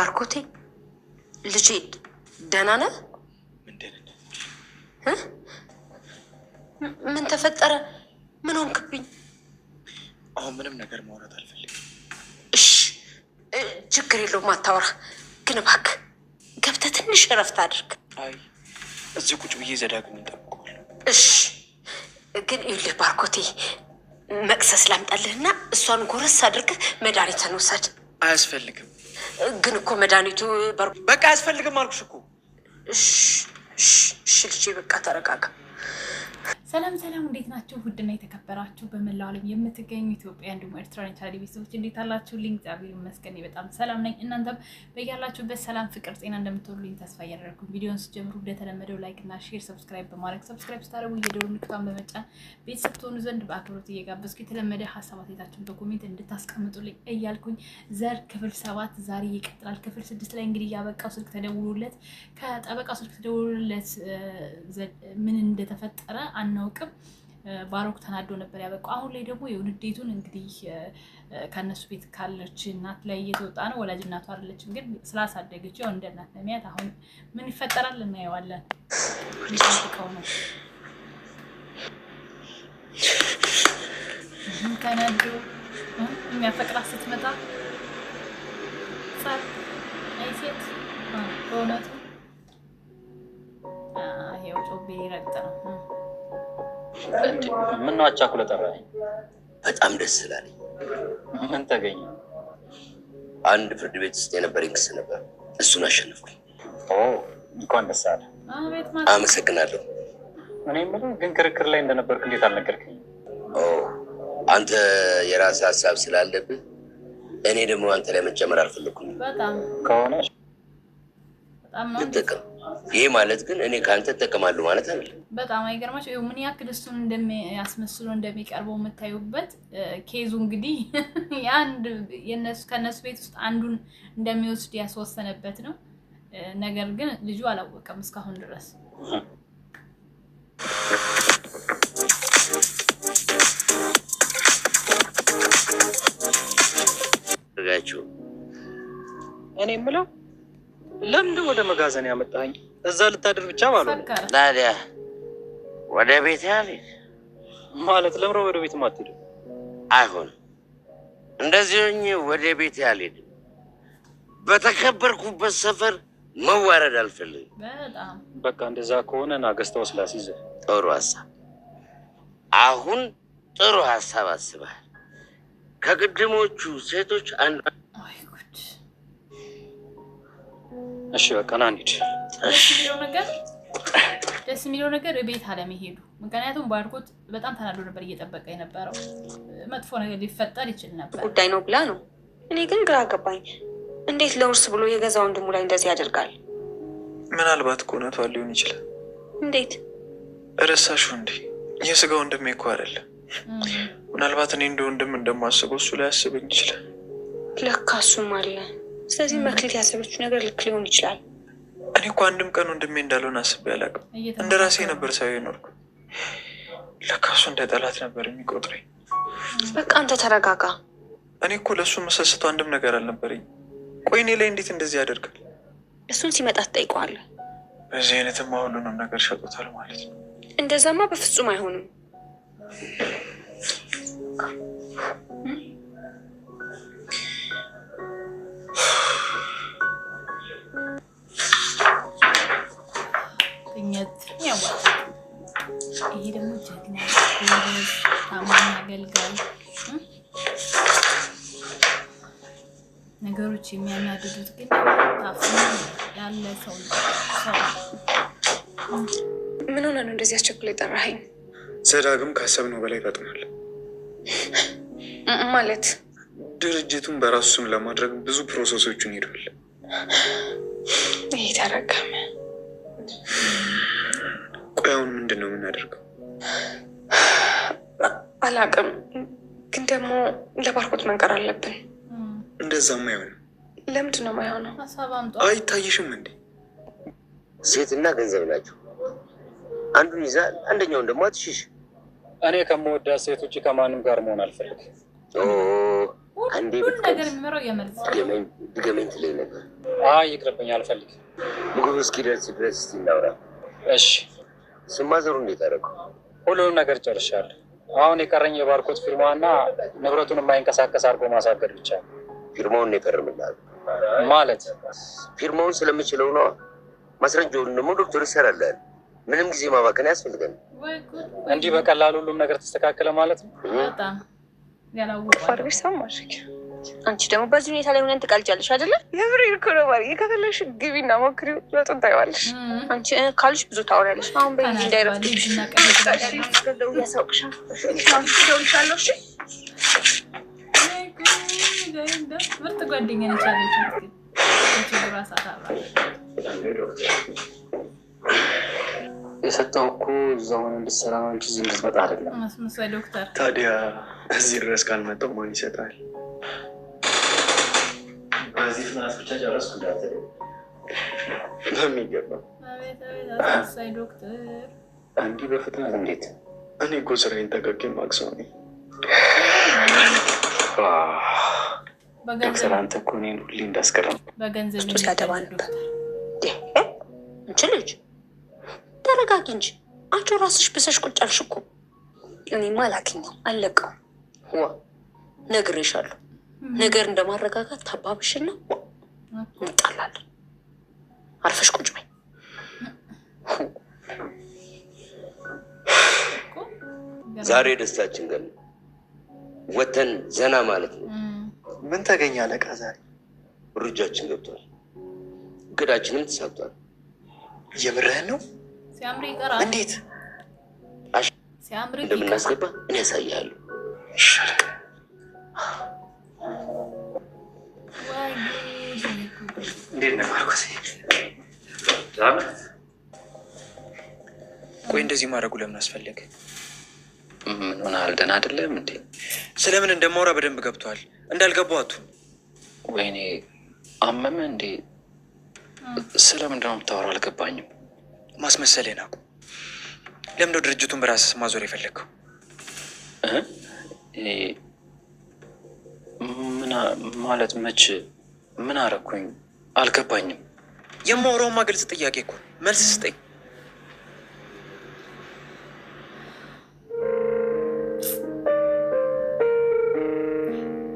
ባርኮቴ ልጄ ደህና ነህ? ምን ተፈጠረ? ምን ሆንክብኝ? አሁን ምንም ነገር ማውራት አልፈልግም። እሺ ችግር የለውም አታውራ። ግን እባክህ ገብተህ ትንሽ እረፍት አድርግ። አይ እዚህ ቁጭ ብዬ ዘዳግም እንጠብቀዋለሁ። እሺ ግን ይኸውልህ ባርኮቴ መቅሰስ ላምጣልህና እሷን ጎረስ አድርገህ መድኃኒትን ውሰድ። አያስፈልግም። ግን እኮ መድኃኒቱ በቃ አያስፈልግም አልኩሽ እኮ። እሺ ልጄ በቃ ተረጋጋ። ሰላም ሰላም፣ እንዴት ናችሁ? ውድና የተከበራችሁ በመላው ዓለም የምትገኙ ኢትዮጵያ እንዲሁም ኤርትራውያን ቻናል ቤተሰቦች እንዴት አላችሁልኝ? እግዚአብሔር ይመስገን በጣም ሰላም ነኝ። እናንተም በያላችሁበት ሰላም፣ ፍቅር፣ ጤና እንደምትወሉኝ ተስፋ እያደረግኩ ቪዲዮን ስጀምሩ እንደተለመደው ላይክ እና ሼር፣ ሰብስክራይብ በማድረግ ሰብስክራይብ ስታደርጉ የደወል ምልክቱን በመጫን ቤተሰብ ትሆኑ ዘንድ በአክብሮት እየጋበዝኩ የተለመደ ሀሳብ አስተያየታችሁን በኮሜንት እንድታስቀምጡልኝ እያልኩኝ ዘር ክፍል 7 ዛሬ ይቀጥላል። ክፍል 6 ላይ እንግዲህ ያበቃው ስልክ ተደውሎለት ከጠበቃው ስልክ ተደውሎለት ምን እንደተፈጠረ አናውቅም። ባሮክ ተናዶ ነበር ያበቃው። አሁን ላይ ደግሞ የውንዴቱን እንግዲህ ከነሱ ቤት ካለች እናት ላይ እየተወጣ ነው። ወላጅ እናቱ አይደለችም ግን ስላሳደገችው እንደ እናት ለሚያት አሁን ምን ይፈጠራል እናየዋለን። ይጠብቀው ነው ተናዶ የሚያፈቅራት ስትመጣ ሳት አይሴት በእውነቱ ይኸው ጮቤ ይረግጥ ነው። ምን ነው አቻኩለ ጠራኸኝ? በጣም ደስ ስላለኝ። ምን ተገኘ? አንድ ፍርድ ቤት ውስጥ የነበረኝ ክስ ነበር፣ እሱን አሸነፍኩኝ። እንኳን ደስ አለ። አመሰግናለሁ። እኔ የምልህ ግን ክርክር ላይ እንደነበርክ እንዴት አልነገርከኝ? አንተ የራስህ ሀሳብ ስላለብህ እኔ ደግሞ አንተ ላይ መጨመር አልፈለኩም። በጣም ከሆነ ልጠቀም። ይሄ ማለት ግን እኔ ከአንተ እጠቀማለሁ ማለት አይደለም። በጣም አይገርማችሁ? ምን ያክል እሱን እንደሚያስመስሉ እንደሚቀርበው የምታዩበት ኬዙ እንግዲህ ከነሱ ቤት ውስጥ አንዱን እንደሚወስድ ያስወሰነበት ነው። ነገር ግን ልጁ አላወቀም እስካሁን ድረስ። እኔ የምለው ለምንድን ወደ መጋዘን ያመጣኝ? እዛ ልታድር ብቻ ማለት ነው። ታዲያ ወደ ቤት ያልሄድ ማለት ለምሮ ወደ ቤት ማትሄድ አይሆንም። እንደዚህ ወደ ቤት ያልሄድ በተከበርኩበት ሰፈር መዋረድ አልፈልግም። በጣም በቃ እንደዛ ከሆነ ናገስታው ስላሲዘ ጥሩ ሀሳብ። አሁን ጥሩ ሀሳብ አስበሃል። ከቅድሞቹ ሴቶች አንዱ እሺ በቃ ና እንሂድ። ደስ የሚለው ነገር ቤት አለመሄዱ። ምክንያቱም ባርኮት በጣም ተናዶ ነበር እየጠበቀ የነበረው። መጥፎ ነገር ሊፈጠር ይችል ነበር ጉዳይ ነው ብላ ነው። እኔ ግን ግራ ገባኝ። እንዴት ለውርስ ብሎ የገዛ ወንድሙ ላይ እንደዚህ ያደርጋል? ምናልባት እውነቷ ሊሆን ይችላል። እንዴት እረሳሽው እንዴ? የስጋ ወንድሜ እኮ አይደለም። ምናልባት እኔ እንደ ወንድም እንደማስበው እሱ ላይ ያስበኝ ይችላል። ለካ እሱም አለ። ስለዚህ መክሊት ያሰበችው ነገር ልክ ሊሆን ይችላል። እኔ እኮ አንድም ቀን ወንድሜ እንዳልሆነ አስቤ አላውቅም። እንደ ራሴ ነበር ሰው የኖርኩ። ለካ እሱ እንደ ጠላት ነበር የሚቆጥረኝ። በቃ አንተ ተረጋጋ። እኔ እኮ ለእሱ መሰስቶ አንድም ነገር አልነበረኝ። ቆይ እኔ ላይ እንዴት እንደዚህ ያደርጋል? እሱን ሲመጣ ትጠይቀዋለህ። በዚህ አይነትማ ሁሉንም ነገር ሸጦታል ማለት ነው። እንደዛማ በፍጹም አይሆንም። ይሄ ደግሞ ጀግና ታማኝ አገልጋይ። ነገሮች የሚያናድዱት ግን ታፍኖ ያለ ሰው። ምን ሆነ ነው እንደዚህ አስቸኩል የጠራኸኝ? ዘዳግም ካሰብነው በላይ ፈጥኗል። ማለት ድርጅቱን በራሱ ስም ለማድረግ ብዙ ፕሮሰሶችን ሄዷል። ይሄ ተረገመ። ቆይ አሁን ምንድን ነው የምናደርገው? አላውቅም፣ ግን ደግሞ ለባርኮት መንቀር አለብን። እንደዛማ አይሆንም። ለምንድን ነው የማይሆነው? አይታይሽም እንዴ? ሴትና ገንዘብ ናቸው። አንዱን ይዛል፣ አንደኛውን ደግሞ አትሽሽ። እኔ ከምወዳት ሴት ውጭ ከማንም ጋር መሆን አልፈልግም። አንዴ ነገር የሚመራው የመልስ ድገመኝ ትለኝ ነበር። ይቅርብኝ፣ አልፈልግም። ምግቡ እስኪደርስ ድረስ እስኪ እናውራ። እሺ። ስማዘሩ እንዴት አደረገው? ሁሉንም ነገር ጨርሻለሁ። አሁን የቀረኝ የባርኮት ፊርማና ንብረቱን የማይንቀሳቀስ አድርጎ ማሳገድ ብቻ። ፊርማውን ይፈርምላል ማለት? ፊርማውን ስለምችለው ነው። ማስረጃውን ደግሞ ዶክተር ይሰራላል። ምንም ጊዜ ማባከን ያስፈልገን። እንዲህ በቀላሉ ሁሉም ነገር ተስተካከለ ማለት ነው? በጣም ያላወቅሽ ሰማሽ። አንቺ ደግሞ በዚህ ሁኔታ ላይ ሆነን ትቀልጃለሽ አይደለ? የብሬ እኮ ነው ማለት ከፈለሽ ግቢና ሞክሪው፣ ለውጡን ታይዋለሽ። አንቺ ካልሽ ብዙ ታወሪያለሽ። አሁን በእንጂ እንዳይረፍድሽ ያሳውቅሻል። ምርጥ ጓደኛ ነች አለች። የሰጠው እኮ እዛውን እንድትሰራ ነው እንጂ እዚህ እንድትመጣ አይደለም። አስመሳይ ዶክተር። ታዲያ እዚህ ድረስ ካልመጣው ማን ይሰጣል? በዚህ ፍናት ብቻ ጨረስኩ እንዳትል። በሚገባ አስመሳይ ዶክተር። እንዲህ በፍጥነት እንዴት? እኔ እኮ ስራዬን ጠቀቄ ማቅሰው ነኝ። ዶክተር አንተ እኮ እኔን ሁሌ እንዳስገረም በገንዘብ ሲያደባ ነበር። እንቺ ልጅ ተረጋጊ እንጂ አንቺ ራስሽ ብሰሽ ቁጭ አልሽ እኮ። እኔማ አላገኘው አለቀው። ዋ ነግሬሻለሁ። ነገር እንደማረጋጋት ታባብሽና እንጣላለን። አርፈሽ ቁጭ በይ። ዛሬ ደስታችን ቀን ወተን ዘና ማለት ነው። ምን ተገኘ አለቃ? ዛሬ ሩጃችን ገብቷል። እቅዳችንም ተሳክቷል። የምርህን ነው? ሲያምር ይቀራል። እንዴት ሲያምር እንደምናስገባ እኔ ያሳያለሁ። እንዴት ነው ማርኮስ? ቆይ እንደዚህ ማድረጉ ለምን አስፈለገ? ምን ሆነሃል? ደህና አይደለም እንዴ? ስለምን እንደማውራ በደንብ ገብቷል። እንዳልገባው አቱን። ወይኔ አመመ እንዴ? ስለምንድን ነው የምታወራው? አልገባኝም። ማስመሰሌን አቁ። ለምን ነው ድርጅቱን በራስህ ማዞር የፈለግከው? ማለት መች ምን አረኩኝ? አልገባኝም። የማውራውማ ግልጽ ጥያቄ እኮ መልስ ስጠኝ።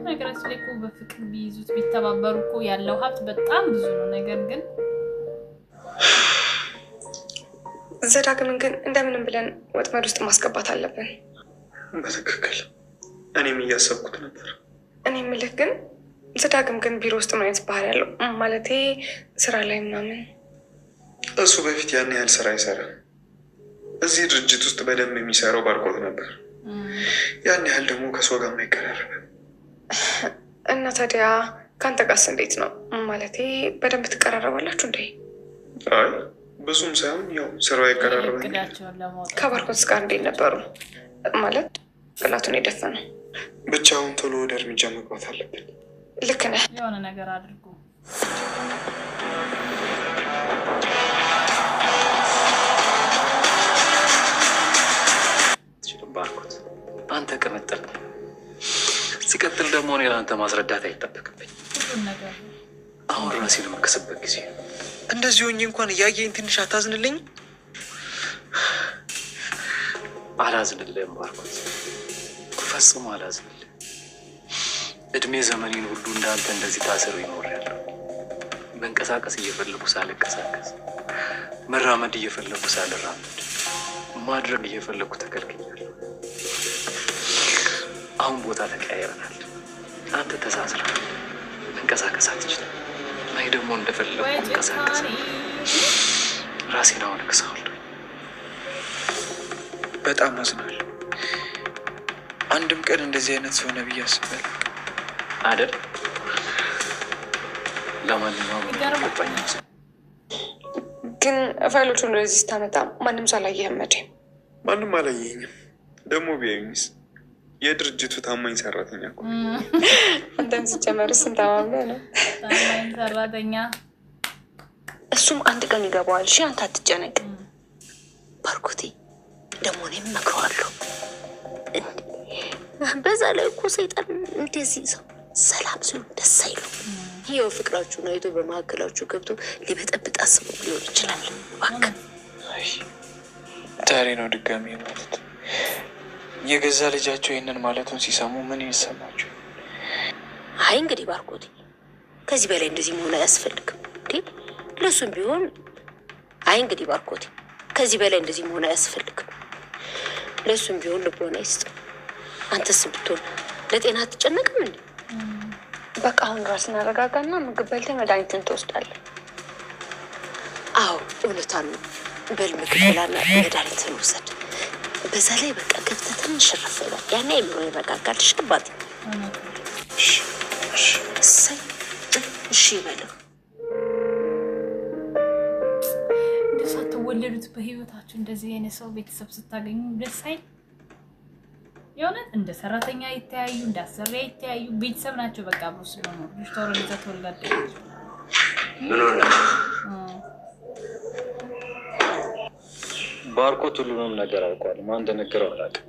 ነገራችን ላይ እኮ በፍቅር ቢይዙት ቢተባበሩ እኮ ያለው ሀብት በጣም ብዙ ነው። ነገር ግን ዘዳግምን ግን እንደምንም ብለን ወጥመድ ውስጥ ማስገባት አለብን። በትክክል እኔም እያሰብኩት ነበር። እኔ የምልህ ግን ዘዳግም ግን ቢሮ ውስጥ ምን አይነት ባህሪ ያለው ማለቴ ስራ ላይ ምናምን? እሱ በፊት ያን ያህል ስራ አይሰራም። እዚህ ድርጅት ውስጥ በደንብ የሚሰራው ባርኮት ነበር። ያን ያህል ደግሞ ከሰው ጋር የማይቀራረብ እና ታዲያ ከአንተ ጋርስ እንዴት ነው? ማለቴ በደንብ ትቀራረባላችሁ እንዴ? አይ ብዙም ሳይሆን ያው ስራው አይቀራረበ። ከባርኮትስ ጋር እንዴት ነበሩ? ማለት ቅላቱን የደፈነው ብቻውን ቶሎ ወደ እርምጃ መግባት አለብን። ልክ ነህ። የሆነ ነገር አድርጉ። ባርኮት አንተ ቅምጥል። ሲቀጥል ደግሞ እኔ ለአንተ ማስረዳት አይጠበቅብኝ። አሁን ራሴን የምከስበት ጊዜ እንደዚህ ሆኜ እንኳን እያየኝ ትንሽ አታዝንልኝ? አላዝንልህም ባርኮት፣ ፈጽሞ አላዝንልህ። እድሜ ዘመኔን ሁሉ እንዳንተ እንደዚህ ታስሬ እኖራለሁ። መንቀሳቀስ እየፈለጉ ሳልንቀሳቀስ፣ መራመድ እየፈለጉ ሳልራመድ፣ ማድረግ እየፈለጉ ተከልክኛለሁ። አሁን ቦታ ተቀያይረናል። አንተ ተሳስረሃል፣ መንቀሳቀስ አትችልም። እኔ ደግሞ እንደፈለጉ መንቀሳቀስ ራሴን አሁን እክሰዋለሁ። በጣም አዝናለሁ። አንድም ቀን እንደዚህ አይነት ሰው ነው ብዬ አስቤያለሁ አይደል? ለማንኛውም ግን ፋይሎቹን ወደዚህ ስታመጣ ማንም ሰው አላየህም መቼም? ማንም አላየኝም። ደግሞ ቢያዩኝስ? የድርጅቱ ታማኝ ሰራተኛ እኮ አንተን ሲጨመር ስንት አማምነህ ነው? ታማኝ ሰራተኛ። እሱም አንድ ቀን ይገባዋል። እሺ አንተ አትጨነቅ ባርኮቴ። ደግሞ እኔም እመክረዋለሁ። በዛ ላይ እኮ ሰይጣን እንደዚህ ሰው ሰላም ሲሆን ደስ አይለው። ይኸው ፍቅራችሁን አይቶ በመካከላችሁ ገብቶ ሊበጠብጥ አስቦ ሊሆን ይችላል። ዛሬ ነው ድጋሚ ማለት የገዛ ልጃቸው ይህንን ማለቱን ሲሰሙ ምን ይሰማቸው? አይ እንግዲህ ባርኮቴ ከዚህ በላይ እንደዚህ መሆን አያስፈልግም እንዴ? ለሱም ቢሆን አይ እንግዲህ ባርኮቴ ከዚህ በላይ እንደዚህ መሆን አያስፈልግም። ለሱም ቢሆን ልቦና ይስጥ። አንተስ ብትሆን ለጤና አትጨነቅም እንዴ? በቃ አሁን ራስን አረጋጋና ምግብ በልተህ መድኃኒትን ትወስዳለህ። አዎ እውነቷን ነው። በል ምግብ ብላና መድኃኒትን ውሰድ። በዛ ላይ በቃ ገብተህ ትንሽ እረፍ በል። ያኔ አእምሮ ይረጋጋል። ሽባት እሺ በለው። እንደው ሳትወለዱት በህይወታችሁ እንደዚህ አይነት ሰው ቤተሰብ ስታገኙ ደስ አይል? የእውነት እንደ ሰራተኛ ይተያዩ፣ እንደ አሰሪያ ይተያዩ፣ ቤተሰብ ናቸው። በቃ አብሮ ስለሆኑ ልጅ ተወለደ ተወለደች። ምን ሆነ? ባርኮት ሁሉንም ነገር አውቋል። ማን እንደነገረው አላውቅም።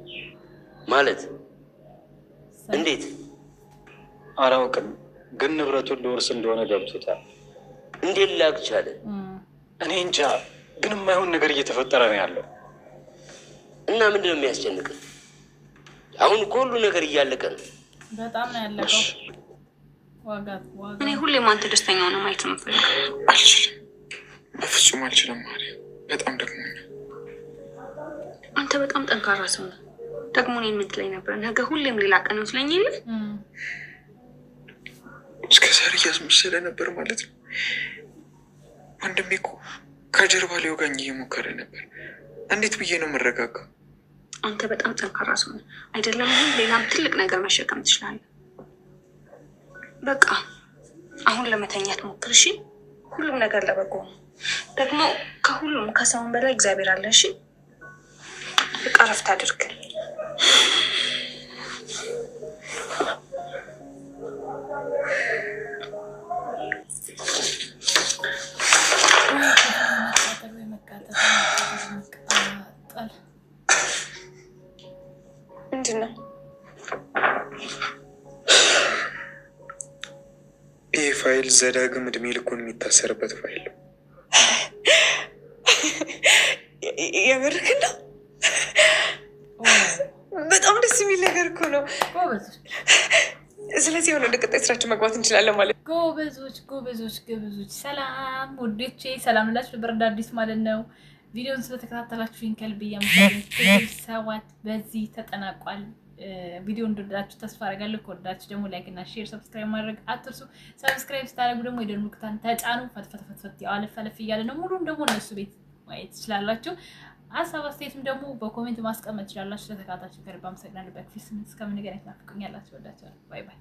ማለት እንዴት? አላውቅም፣ ግን ንብረቱን ልወርስ እንደሆነ ገብቶታል። እንዴት ላቅ ቻለ? እኔ እንጃ፣ ግን የማይሆን ነገር እየተፈጠረ ነው ያለው። እና ምንድን ነው የሚያስጨንቅ? አሁን እኮ ሁሉ ነገር እያለቀ ነው። በጣም ነው ያለቀው። ዋጋ እኔ ሁሌም አንተ ደስተኛ ሆነ ማየት ነው የምፈልገው። አልችልም፣ በፍጹም አልችልም። ማርያም በጣም ደክሞኛል። አንተ በጣም ጠንካራ ሰው ነው። ደግሞ እኔ የምትለኝ ነበር ነገ ሁሌም ሌላ ቀን ነው ስለኝ የለ እስከ ዛሬ እያስመሰለ ነበር ማለት ነው። ወንድሜ እኮ ከጀርባ ሊወጋኝ እየሞከረ ነበር። እንዴት ብዬ ነው የምረጋጋው? አንተ በጣም ጠንካራ ሰው ነው አይደለም? ይሄን ሌላም ትልቅ ነገር መሸከም ትችላለህ። በቃ አሁን ለመተኛት ሞክር እሺ? ሁሉም ነገር ለበጎ ነው። ደግሞ ከሁሉም ከሰውን በላይ እግዚአብሔር አለ። እሺ በቃ ረፍት አድርግ። ምንድን ነው ይህ ፋይል? ዘዳግም እድሜ ልኩን የሚታሰርበት ፋይል ነው። የምርክ ነው? በጣም ደስ የሚል ነገር እኮ ነው። ስለዚህ የሆነ ወደ ቀጣይ ስራችን መግባት እንችላለን ማለት ነው። ጎበዞች ጎበዞች ጎበዞች። ሰላም ውዶቼ፣ ሰላም ላችሁ በርዳ አዲስ ማለት ነው። ቪዲዮን ስለተከታተላችሁኝ ከልብ እያመሰገንኩ ሰዋት በዚህ ተጠናቋል። ቪዲዮ እንደወደዳችሁ ተስፋ አደርጋለሁ። ከወደዳችሁ ደግሞ ላይክ እና ሼር፣ ሰብስክራይብ ማድረግ አትርሱ። ሰብስክራይብ ስታደርጉ ደግሞ የደወል ምልክቱን ተጫኑ። ፈትፈት ያው አለፍ አለፍ እያለ ነው። ሙሉም ደግሞ እነሱ ቤት ማየት ትችላላችሁ። ሀሳብ አስተያየትም ደግሞ በኮሜንት ማስቀመጥ ትችላላችሁ። ስለተከታተላችሁ ከልብ አመሰግናለሁ። በክፍል 8 እስከምንገናኝ ናፍቁኛላችሁ። ወዳችኋለሁ። ባይ ባይ።